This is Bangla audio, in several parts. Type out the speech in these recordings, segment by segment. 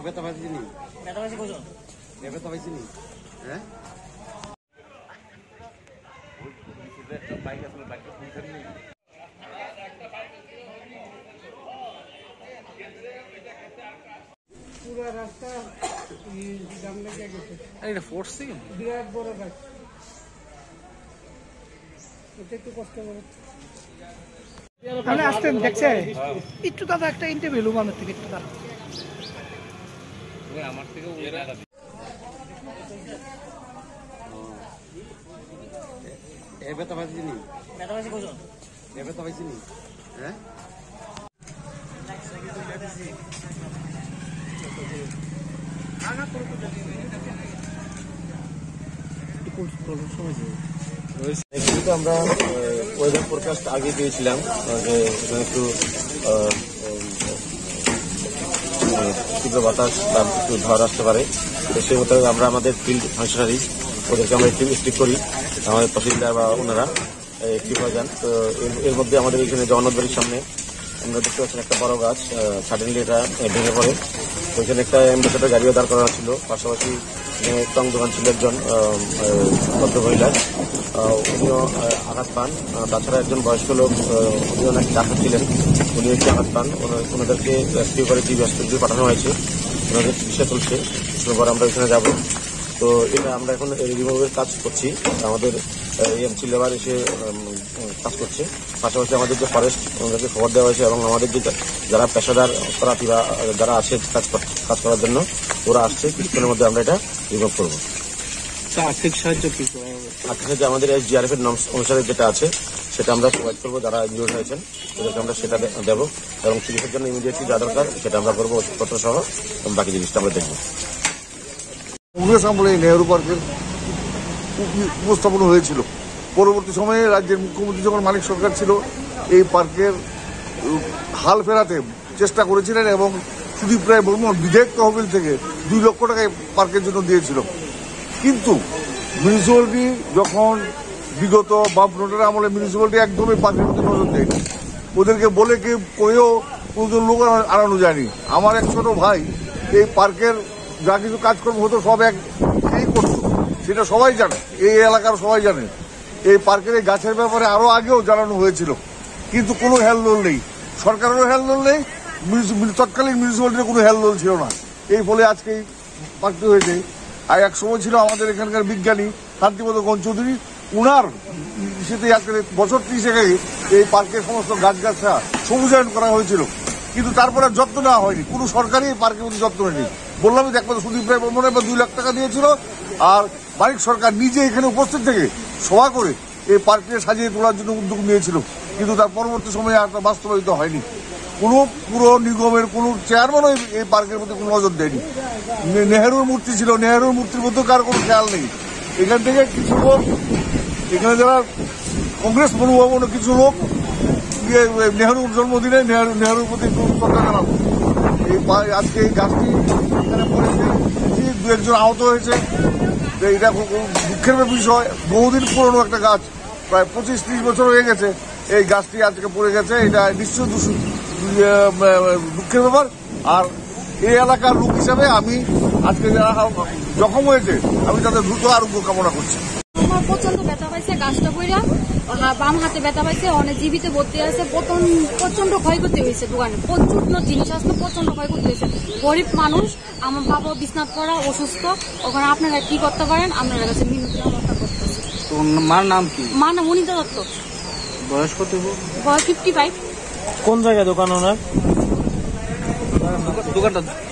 ব্যথা পাইছি নি? ব্যথা পাইছি কজন? ব্যথা পাইছি নি? হ্যাঁ পুরো রাস্তা জাম লেগে গেছে। এটা ফোর্স থেকে বিরাট বড় গাছ, এটা একটু কষ্ট করে আসতেন দেখছে একটু দাদা একটা ইন্টারভিউ আমার থেকে একটু দাদা আমার থেকে ব্যথা পাইছি নি? ব্যথা পাইছি কজন? ব্যথা পাইছি নি? হ্যাঁ আমরা ওয়েদার ফোরকাস্ট আগে দিয়েছিলাম যে একটু তীব্র বাতাস বা একটু ঝড় আসতে পারে, তো সেই মতো আমরা আমাদের ফিল্ড ফাংশনারিজ ওদেরকে আমরা একটু স্ট্রিক করি, আমাদের তহসিলদার বা ওনারা একটু হয়ে যান। তো এর মধ্যে আমাদের এখানে জগন্নাথ বাড়ির সামনে আমরা দেখতে পাচ্ছেন একটা বড় গাছ, সাডেনলি এটা ভেঙে পড়ে। ওইখানে একটা অ্যাম্বাসেডর গাড়িও দাঁড় করানো ছিল, পাশাপাশি টং দোকান ছিল একজন ভদ্রমহিলার, উনিও আঘাত পান। তাছাড়া একজন বয়স্ক লোক, উনিও নাকি ডাক্তার ছিলেন, উনিও একটি আঘাত পান। ওনাদেরকে রেস্কিউ করে টিভি হসপিটালে পাঠানো হয়েছে, ওনাদের চিকিৎসা চলছে। পর আমরা ওইখানে যাব। তো এটা আমরা এখন রিমুভের কাজ করছি, আমাদের এমসি লেবার এসে কাজ করছে। পাশাপাশি আমাদের যে ফরেস্ট, ওনাদেরকে খবর দেওয়া হয়েছে এবং আমাদের যে যারা পেশাদার অপরাধী বা যারা আসে কাজ করার জন্য, ওরা আসছে। কিছুক্ষণের মধ্যে আমরা এটা রিমুভ করবো। আর্থিক সাহায্য কি করা হবে? আর্থিক সাহায্য আমাদের SGRF এর নর্মস অনুসারে যেটা আছে সেটা আমরা প্রোভাইড করবো। যারা ইনজুর্ড হয়েছেন ওদেরকে আমরা সেটা দেবো এবং চিকিৎসার জন্য ইমিডিয়েটলি যা দরকার সেটা আমরা করবো, ওষুধপত্র সহ, এবং বাকি জিনিসটা আমরা দেখবো। কংগ্রেস আমলে নেহেরু পার্কের উপস্থাপন হয়েছিল। পরবর্তী সময়ে রাজ্যের মুখ্যমন্ত্রী যখন মানিক সরকার ছিল, এই পার্কের হাল ফেরাতে চেষ্টা করেছিলেন এবং সুদীপ রায় বর্মন বিধায়ক তহবিল থেকে 2 লক্ষ টাকা পার্কের জন্য দিয়েছিল। কিন্তু মিউনিসিপ্যালিটি যখন বিগত বামফ্রন্টের আমলে মিউনিসিপ্যালিটি একদমই পার্কের প্রতি নজর দেয়নি, ওদেরকে বলে করেও কোনজন লোক আনানো যায়নি। আমার এক ছোট ভাই এই পার্কের যা কিছু কাজকর্ম হতো সব এই করতো, সেটা সবাই জানে, এই এলাকার সবাই জানে। এই পার্কের এই গাছের ব্যাপারে আরো আগেও জানানো হয়েছিল, কিন্তু কোনো হেলদোল নেই, সরকারেরও হেলদোল নেই, তৎকালীন মিউনিসিপ্যালিটির কোনো হেলদোল ছিল না। এই ফলে আজকে এই পার্কটি হয়েছে। আর এক সময় ছিল আমাদের এখানকার বিজ্ঞানী শান্তিপদ গণ চৌধুরী, উনার সেতে বছর 30 আগে এই পার্কের সমস্ত গাছগাছরা সবুজায়ন করা হয়েছিল, কিন্তু তারপরে যত্ন নেওয়া হয়নি। কোনো সরকারই এই পার্কের প্রতি যত্ন নেয়নি। বললাম যে একমাত্র সুদীপ রায় বর্মন 2 লাখ টাকা দিয়েছিল, আর মানিক সরকার নিজে এখানে উপস্থিত থেকে সভা করে এই পার্ককে সাজিয়ে তোলার জন্য উদ্যোগ নিয়েছিল, কিন্তু তার পরবর্তী সময়ে আর বাস্তবায়িত হয়নি। কোনো পুরো নিগমের কোনো চেয়ারম্যানও এই পার্কের প্রতি কোনো নজর দেয়নি। নেহেরুর মূর্তি ছিল, নেহেরুর মূর্তির মধ্যে কার কোনো খেয়াল নেই। এখান থেকে কিছু লোক, এখানে যারা কংগ্রেস মনোভাবন কিছু লোক নেহেরুর জন্মদিনে নেহেরুর প্রতি শ্রদ্ধা জানাবো। আজকে এই গাছটি এখানে পড়েছে, 2-1 আহত হয়েছে। এটা খুব দুঃখের বিষয়। বহুদিন পুরনো একটা গাছ, প্রায় 25-30 বছর হয়ে গেছে এই গাছটি আজকে পড়ে গেছে। এটা নিশ্চয়ই দুঃখের ব্যাপার। আর এই এলাকার লোক হিসাবে আমি আজকে যারা জখম হয়েছে, আমি তাদের দ্রুত আরোগ্য কামনা করছি। আমার প্রচন্ড ব্যথা পাইছে, গাছটা পড়া বাম হাতে ব্যথা পাইছে, অনেক জীবিত ভর্তি আছে। প্রচন্ড ক্ষয়ক্ষতি হয়েছে, দোকানে প্রচুর জিনিস আসলে প্রচন্ড ক্ষয়ক্ষতি হয়েছে। গরিব মানুষ, আমার বাবা বিছনাথ পড়া, অসুস্থ। ওখানে আপনারা কি করতে পারেন, আপনারা কাছে মিনতি ব্যবস্থা করতেছে। মার নাম কি? মার নাম অনিতা দত্ত। বয়স কত? বয়স 55। কোন জায়গায় দোকান ওনার?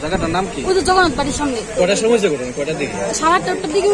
জায়গাটার নাম কি? ওই তো জগন্নাথ বাড়ির সামনে। কটার সময়? কটার দিকে? 8:30টার দিকে।